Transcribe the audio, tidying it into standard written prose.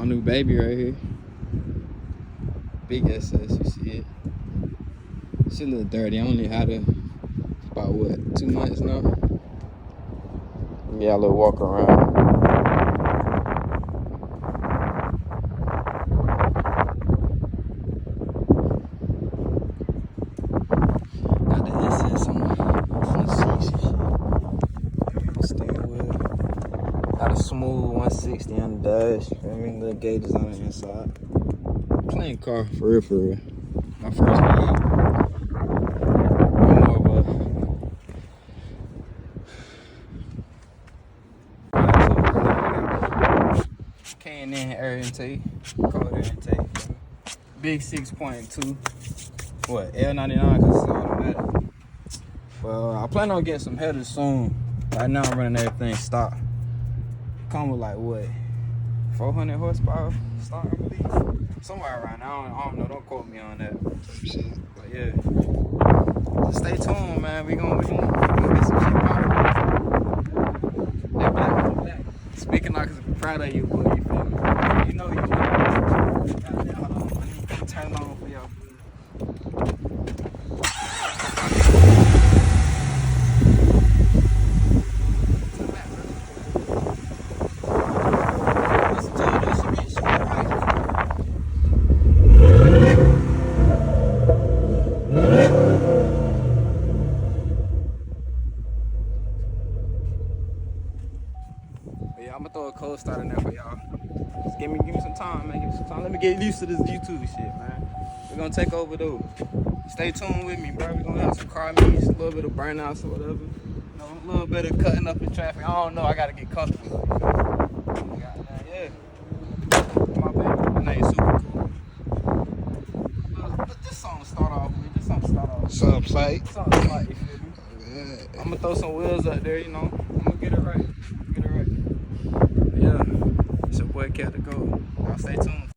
my new baby right here. Big SS, you see it. She a little dirty. I only had her about what, 2 months now. Yeah, a little walk around. Got the SS on the front seats and shit. Steering wheel. Got a smooth 160 on the dash. I mean, little gauges on the inside. Clean car, for real, for real. My first one. I'm more of a K&N air intake, cold air intake. Big 6.2. What, L99 because it's automatic. Well, I plan on getting some headers soon. Right now I'm running everything stock. Come with like what, 400 horsepower stock, I believe. Somewhere around there. I don't know. Don't quote me on that. But yeah, just stay tuned, man. We gonna get some shit popping. That black. Speaking like I'm proud of you, boy. You feel me? You know you. Goddamn, hold on. Let me turn it on for y'all. Yeah, I'm gonna throw a cold start in there for y'all. Just give me some time, man. Give me some time. Let me get used to this YouTube shit, man. We're gonna take over though. Stay tuned with me, bro. We're gonna have some car meets, a little bit of burnouts or whatever. You know, a little bit of cutting up in traffic. I don't know. I gotta get comfortable. Yeah. My baby. I know you're super cool. But this song start off with. This song start off with. Something slight. Something slight, you feel me? Yeah. I'm gonna throw some wheels up there, you know. I'm gonna get it right. Yeah, it's your boy Cat to go. Y'all stay tuned.